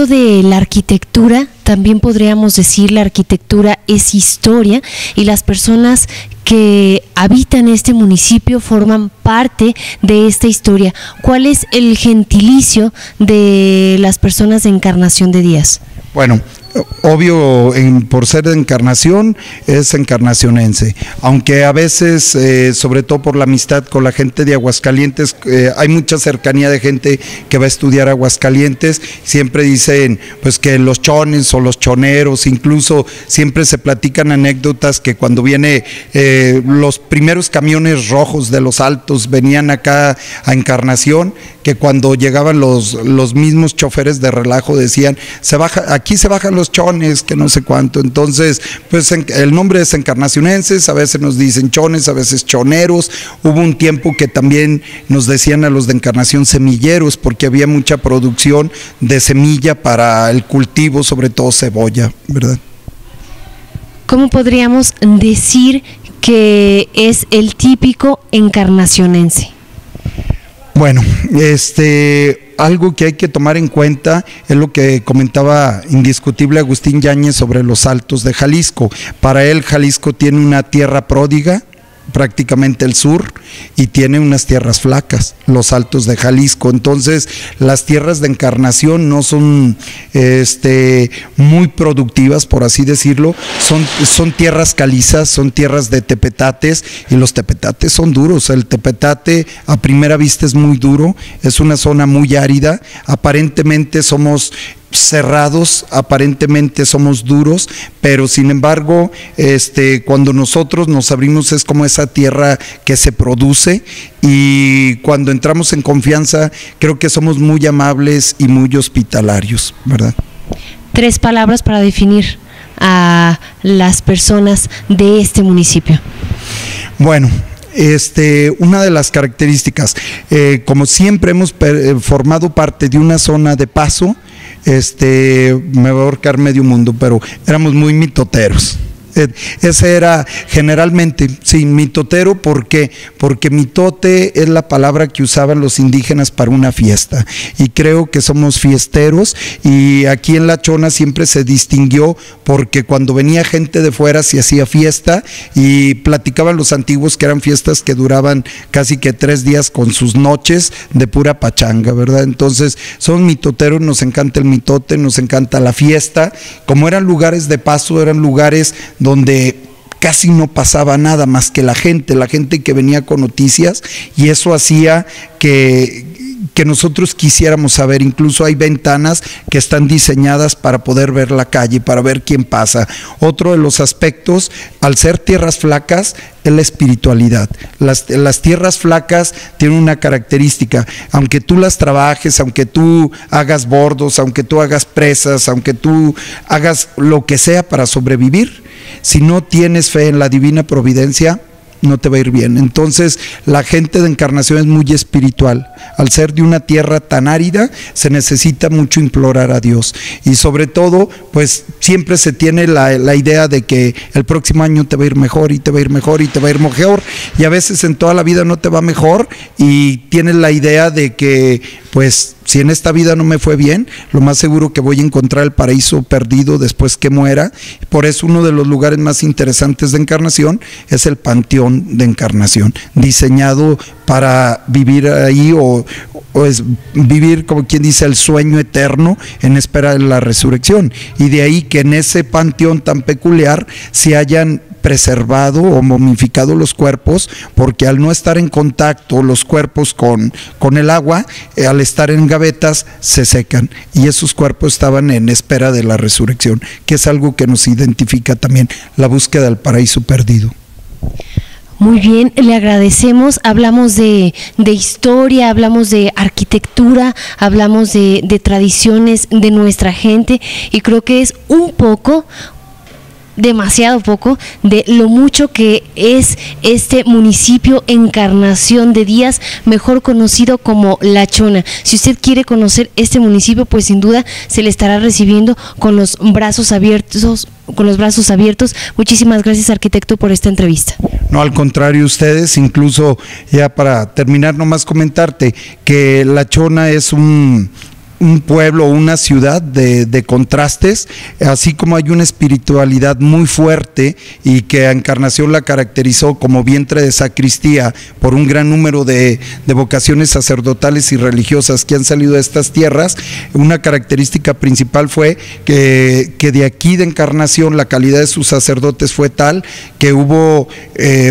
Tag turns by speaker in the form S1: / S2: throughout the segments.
S1: hablando de la arquitectura, también podríamos decir la arquitectura es historia y las personas que habitan este municipio forman parte de esta historia. ¿Cuál es el gentilicio de las personas de Encarnación de Díaz?
S2: Bueno, obvio, por ser de Encarnación, es encarnacionense, aunque a veces, sobre todo por la amistad con la gente de Aguascalientes, hay mucha cercanía de gente que va a estudiar Aguascalientes, siempre dicen pues que los chones o los choneros, incluso siempre se platican anécdotas que cuando viene los primeros camiones rojos de los Altos venían acá a Encarnación, que cuando llegaban los mismos choferes de relajo decían, aquí se bajan los chones, que no sé cuánto. Entonces, pues el nombre es encarnacionenses, a veces nos dicen chones, a veces choneros. Hubo un tiempo que también nos decían a los de Encarnación semilleros, porque había mucha producción de semilla para el cultivo, sobre todo cebolla, ¿verdad?
S1: ¿Cómo podríamos decir que es el típico encarnacionense?
S2: Bueno, algo que hay que tomar en cuenta es lo que comentaba indiscutible Agustín Yáñez sobre los Altos de Jalisco. Para él, Jalisco tiene una tierra pródiga, prácticamente el sur, y tiene unas tierras flacas, los Altos de Jalisco. Entonces las tierras de Encarnación no son muy productivas, por así decirlo, son tierras calizas, son tierras de tepetates, y los tepetates son duros. El tepetate a primera vista es muy duro, es una zona muy árida, aparentemente somos cerrados, aparentemente somos duros, pero sin embargo, cuando nosotros nos abrimos es como esa tierra que se produce, y cuando entramos en confianza creo que somos muy amables y muy hospitalarios, ¿verdad? 3 palabras para definir a las personas de este municipio. Bueno, una de las características, como siempre hemos formado parte de una zona de paso, me va a ahorcar medio mundo, pero éramos muy mitoteros. Ese era generalmente, sí, mitotero. ¿Por qué? Porque mitote es la palabra que usaban los indígenas para una fiesta, y creo que somos fiesteros, y aquí en La Chona siempre se distinguió porque cuando venía gente de fuera se hacía fiesta, y platicaban los antiguos que eran fiestas que duraban casi que 3 días con sus noches de pura pachanga, ¿verdad? Entonces somos mitoteros, nos encanta el mitote, nos encanta la fiesta. Como eran lugares de paso, eran lugares donde casi no pasaba nada más que la gente que venía con noticias, y eso hacía que nosotros quisiéramos saber. Incluso hay ventanas que están diseñadas para poder ver la calle, para ver quién pasa. Otro de los aspectos, al ser tierras flacas, es la espiritualidad. Las tierras flacas tienen una característica: aunque tú las trabajes, aunque tú hagas bordos, aunque tú hagas presas, aunque tú hagas lo que sea para sobrevivir, si no tienes fe en la divina providencia, no te va a ir bien. Entonces la gente de Encarnación es muy espiritual. Al ser de una tierra tan árida, se necesita mucho implorar a Dios, y sobre todo pues siempre se tiene la idea de que el próximo año te va a ir mejor, y te va a ir mejor, y te va a ir mejor, y a veces en toda la vida no te va mejor, y tienes la idea de que pues si en esta vida no me fue bien, lo más seguro que voy a encontrar el paraíso perdido después que muera. Por eso uno de los lugares más interesantes de Encarnación es el Panteón de Encarnación, diseñado para vivir ahí, o es vivir, como quien dice, el sueño eterno en espera de la resurrección. Y de ahí que en ese panteón tan peculiar se hayan preservado o momificado los cuerpos, porque al no estar en contacto los cuerpos con el agua, al estar en gavetas se secan, y esos cuerpos estaban en espera de la resurrección, que es algo que nos identifica también, la búsqueda del paraíso perdido.
S1: Muy bien, le agradecemos. Hablamos de historia, hablamos de arquitectura, hablamos de tradiciones de nuestra gente, y creo que es un poco, demasiado poco, de lo mucho que es este municipio Encarnación de Díaz, mejor conocido como La Chona. Si usted quiere conocer este municipio, pues sin duda se le estará recibiendo con los brazos abiertos. Muchísimas gracias, arquitecto, por esta entrevista.
S2: No, al contrario, ustedes. Incluso ya para terminar, nomás comentarte que La Chona es un un pueblo, una ciudad de contrastes, así como hay una espiritualidad muy fuerte y que a Encarnación la caracterizó como vientre de sacristía por un gran número de vocaciones sacerdotales y religiosas que han salido de estas tierras. Una característica principal fue que de aquí de Encarnación la calidad de sus sacerdotes fue tal que hubo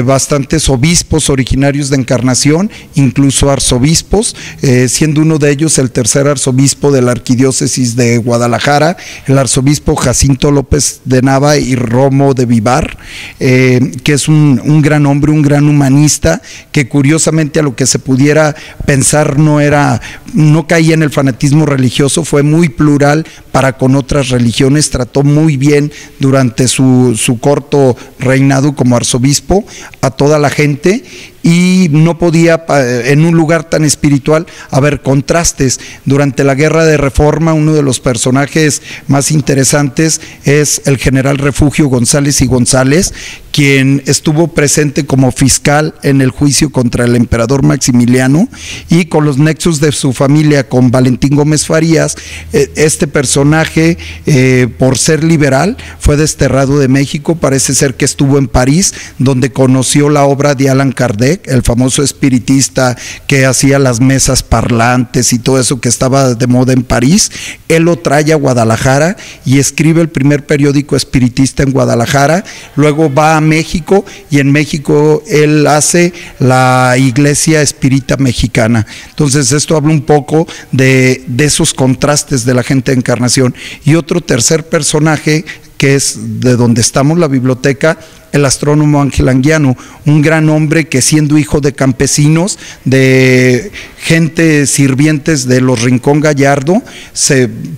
S2: bastantes obispos originarios de Encarnación, incluso arzobispos, siendo uno de ellos el tercer arzobispo de la arquidiócesis de Guadalajara, el arzobispo Jacinto López de Nava y Romo de Vivar, que es un gran hombre, un gran humanista, que curiosamente a lo que se pudiera pensar no caía en el fanatismo religioso, fue muy plural para con otras religiones, trató muy bien durante su corto reinado como arzobispo a toda la gente, y no podía en un lugar tan espiritual haber contrastes. Durante la Guerra de Reforma, uno de los personajes más interesantes es el general Refugio González y González, quien estuvo presente como fiscal en el juicio contra el emperador Maximiliano, y con los nexos de su familia con Valentín Gómez Farías, este personaje, por ser liberal, fue desterrado de México. Parece ser que estuvo en París, donde conoció la obra de Allan Kardec, el famoso espiritista que hacía las mesas parlantes y todo eso que estaba de moda en París. Él lo trae a Guadalajara y escribe el primer periódico espiritista en Guadalajara. Luego va a México, y en México él hace la Iglesia Espírita Mexicana. Entonces esto habla un poco de esos contrastes de la gente de Encarnación. Y otro tercer personaje, que es de donde estamos, la biblioteca, el astrónomo Ángel Anguiano, un gran hombre que, siendo hijo de campesinos, de gente sirvientes de los Rincón Gallardo,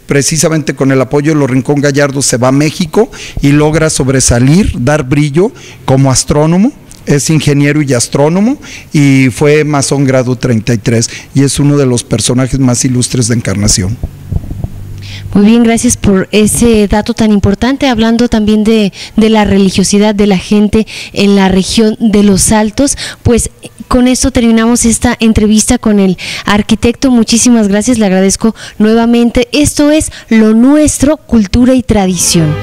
S2: precisamente con el apoyo de los Rincón Gallardo se va a México y logra sobresalir, dar brillo como astrónomo. Es ingeniero y astrónomo y fue masón grado 33, y es uno de los personajes más ilustres de Encarnación.
S1: Muy bien, gracias por ese dato tan importante, hablando también de la religiosidad de la gente en la región de Los Altos. Pues con esto terminamos esta entrevista con el arquitecto. Muchísimas gracias, le agradezco nuevamente. Esto es Lo Nuestro, Cultura y Tradición.